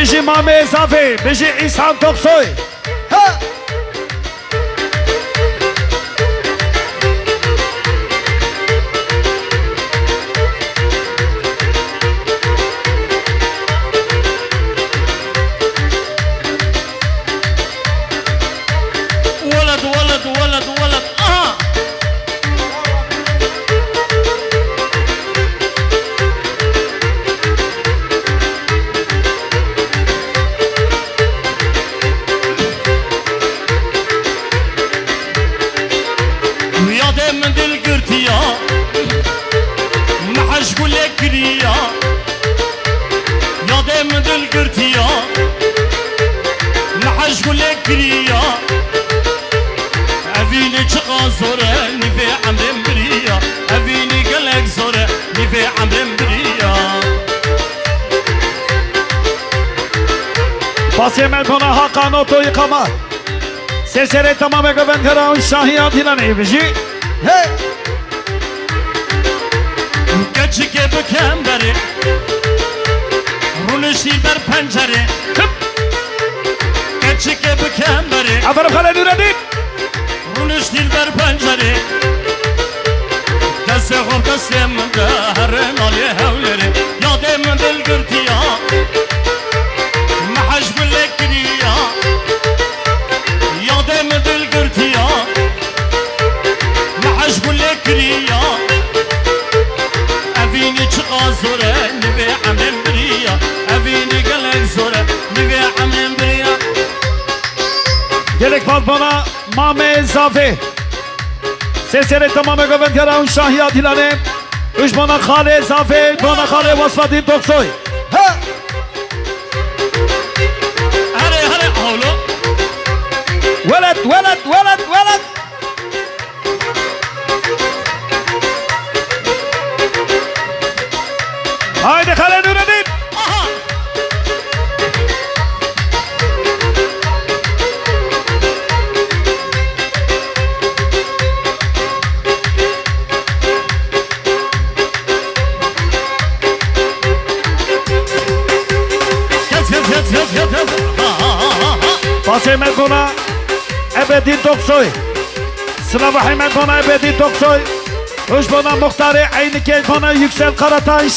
بيجي مامي صافي بيجي إسحاق توكسوي ها ولد ولد ولد ولد ويا دايما دل قرتيا ما حش قول لك كريا يا دايما دل قرتيا ما حش قول لك كريا أفيني تشقى زورة نفي عمرم بريا أفيني قلق زورة نفي عمرم بريا فاسي ملكونا هاقا نوتو إقامة سلسلة تمام قبل كراون شاهيات هلاني بيجي هي كتشك بكمبري رونشي بر پنجره كتشك بكمبري عبر خالد نوردين رونش دل بر پنجره دست خوب دستم ده هر نالی هولره یادم دل گرتیا محش بلکریا یادم دل گرتیا محش بلکریا اوینی چقا زوره نوی عمرم بریا اوینی گلک زوره نوی عمرم بریا Gerek var bana Mame Zafi Sesleri tamamı göbek karaun şahiyat hilane Üç bana Khale Zafi Bana Khale Vasfadin Toksoy Ha هره هره اولو Velet velet velet velet Haydi Khale Nureddin aha Fasih Melkona Ebedi Toksoy Sıla Melkona Ebedi Toksoy Üç bana muhtarı aynı kel bana Yüksel Karataş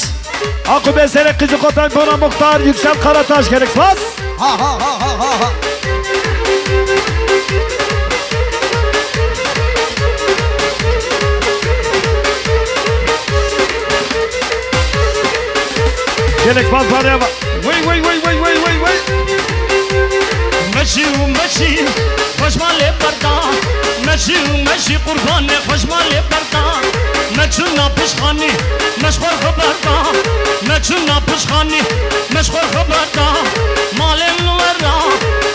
Akube Sere Kızı Kotay bana muhtar Yüksel Karataş gerek bas Ha ha ha ha ha ha. Gerek bas paraya bak Vay vay vay vay vay vay vay مشي ومشي خوش مالي بردا مشي ومشي قرباني خوش مالي بردا مشونا بشخاني مشخور خبردا مشونا بشخاني مشخور خبردا مالي منورا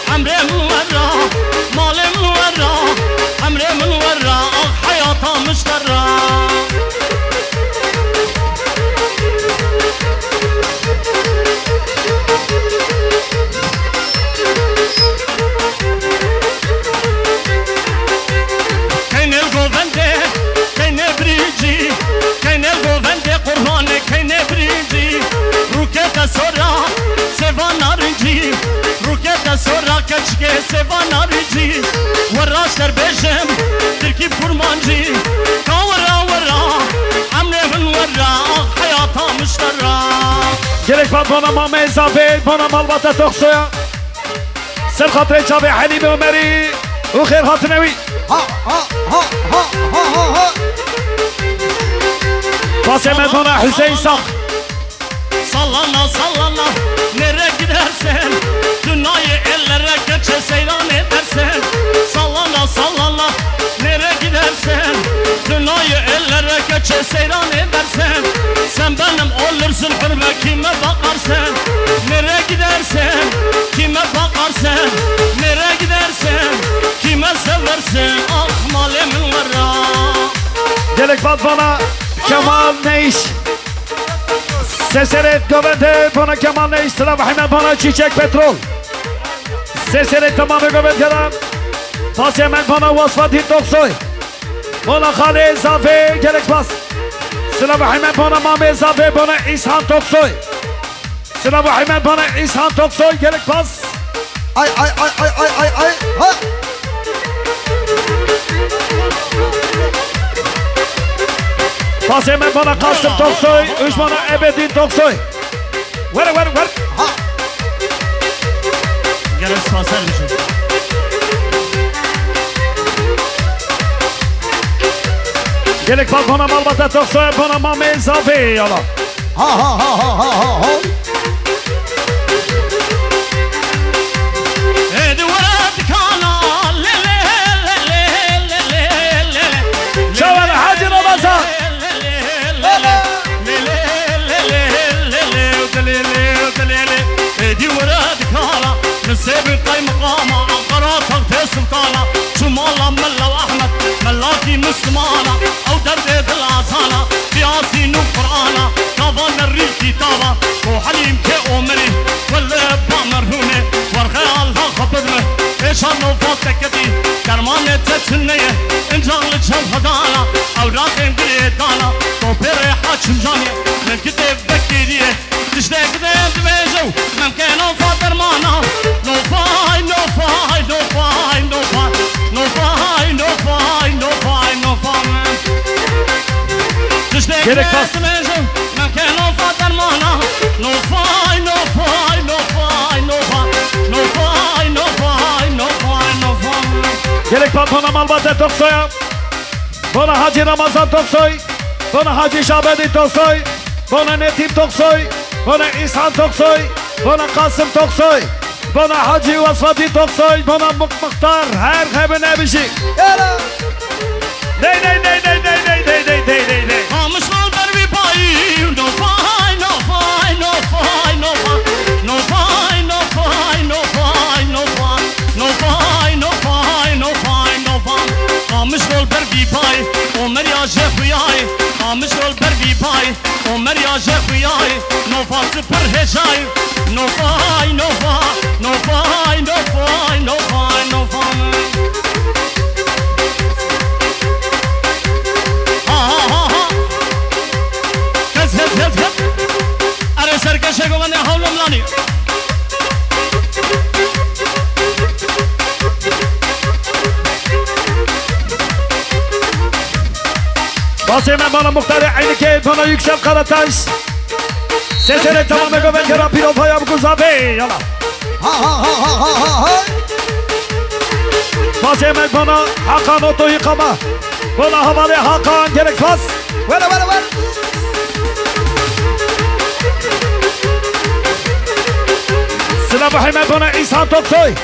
عمري منورا مالي منورا عمري منورا حياتا مشترا Sora sevan arıcı Rukete sora keçke sevan arıcı Varaşlar bejem Türkip kurmancı Kavra vara Amrevin vara Hayata müştera Gerek var bana Mame Zafi Bana Malbata Toksoy'a Sen hatırı Çabi Halime Ömer'i Ukher Hatınevi Ha ha ha ha ha ha ha. Fasih Melkona Hüseyin Sak Sallana sallana Nereye gidersen Dünyayı ellere geçe seyran edersen Sallana sallana Nereye gidersen Dünyayı ellere geçe seyran edersen Sen benim olursun hürme kime bakarsen Nereye gidersen Kime bakarsen Nereye gidersen Kime seversen Ah malemin var Gerek var bana Kemal Neiş Seseret Göbende bana Kemal Neiş Sıla Bahime bana Çiçek Petrol Seseret tamamı Göbende'den Fasih Melkona Vasfadin Toksoy Bana Khale Zafi gerek bas Sıla Bahime bana Mame Zafi bana İshan Toksoy Sıra bu hemen bana İhsan Toksoy gerek pas. Ay ay ay ay ay ay ay. Ha. Pas hemen bana Kasım Toksoy. Üç bana Ebedin Toksoy. Ver. Ha. Gerek spasar bir şey. Gerek pas bana Malbata Toksoy. Bana Mame Zafi. Yala. Ha ha ha ha ha ha ha. Şavel Hacı Ramazan. نسيب القيم قامة عقراتك تسم طالع شو مالا ملا واحمد ملاكي مسلمانة او دردة العصانة بياسين وقرآنة كافان الريل كتابة وحليم كأمري واللبا مرهونة ورغي الله خبرنا ايش هالنوفات تكتي كرمانة تتسنية انجاغلت شب هدانا اوراق انقريتانا طوبيري حاكم جانية من كتب بكيرية تشتاق دين دميجو ممكن اوفات درمانا No fine, no fine, no fine, no fine, no fine, no fine, no fine, no fine. Gerek pas. No fine, no fine, no fine, no fine, no fine, no fine, no fine, no fine, no fine. Gerek pas bana Malbata Toksoy'a. Bana Hacı Ramazan Toksoy. Bana Hacı Şabedi Toksoy. Bana Netim Toksoy. Bana İhsan Toksoy. Bana Kasım Toksoy. Bana Hacı Vasfati Toksoy. Bana Muhtar. Her hebine bir şey. Yala. Ney. Almış ol bir payı. No fine, no fine, no fine, no fine, no fine, no fine, no fine, no fine, no fine, no fine, no fine, no fine. Almış ol bir payı. Ömer ya şefiyay. Almış ol bir payı. Ömer ya şefiyay. No fine per hecay. No fine, no fine, no fine, no fine, no fine, no fine. Kız. Are serkeşe govane havlam lani. Bas hemen bana Muhtar'ı Aynike. Bana Yüksel Karataş. Sesene tamam ego ben kera pilot hayam kuzabe. Yala. Ha ha ha ha ha ha ha. Bas hemen bana Hakan Oto yıkama. Bana havalı Hakan gerek pas. Ver. Sıra bu hemen bana İhsan Toksoy.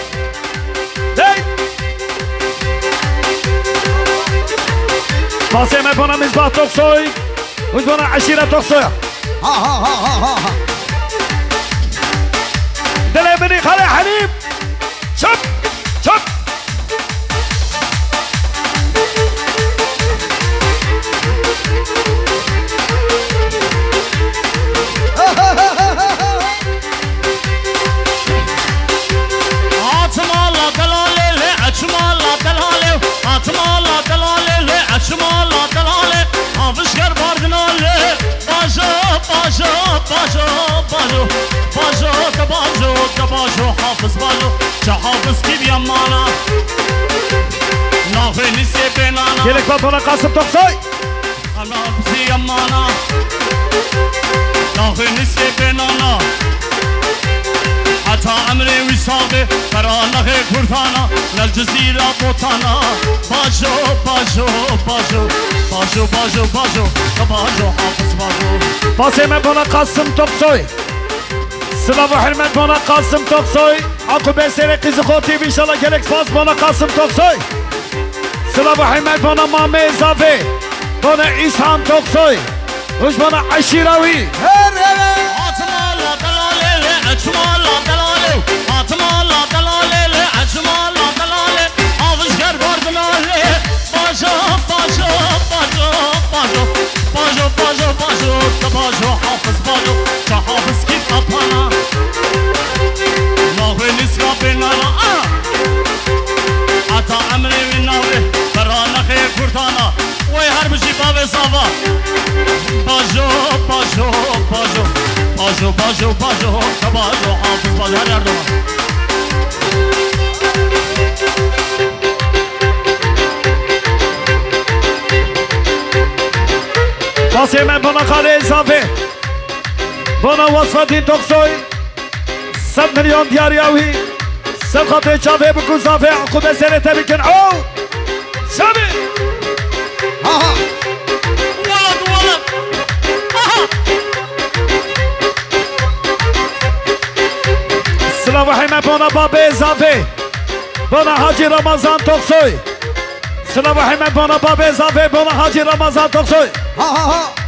Hey. Bas hemen bana Mizbah Toksoy. Ve bana Aşire Toksoy. Ha ha ha ha ha ha. Delemini Kale Halim. Çöp. Atmala delalele, açmala delale. Atmala delalele, açmala delale. Avışgar bardinale. Bajo, hafız bajo. Hafız gibi yamana. Nahveni sebenana. Gerek pas bana Kasım Toksoy. Anabzi yamana. Nahveni sebenana. Hata emri visabe. Karanlığı kurtana. Nel cezira botana. Bajo. Hafız bajo. Bas hemen bana Kasım Toksoy. Sıla bu hürmet bana Kasım Toksoy. Akıbe sene kızı koti inşallah gerek pas bana Kasım Toksoy. Sıla bu hürmet bana Mame Zafi. Bana İhsan Toksoy. Hoş bana Aşiravi. Atmala delalele, açmala delale. Atmala delalele, açmala delale. Avışgar bardinale. Bajo. Hafız bajo. Hafız ki kapana. Nahveniz kapinana. Ata emri vinavre. Karanlığı kurtana. Oy her bir şey bave sava. Bajo. باجو باجو باجو شباجو حافظ باجو اردوان باسی من بنا خاله اضافه بنا وصفه دین تقصوی 100 میلیون دیاریاوی سب خاطر چاوه بکو زافه عقوبه سرته بکن او سامي ها ها ولد ولد سلام حیمه بنا باب اضافه بنا حاجی رمضان تقصوی سلام حیمه بنا باب اضافه بنا حاجی رمضان تقصوی ها ها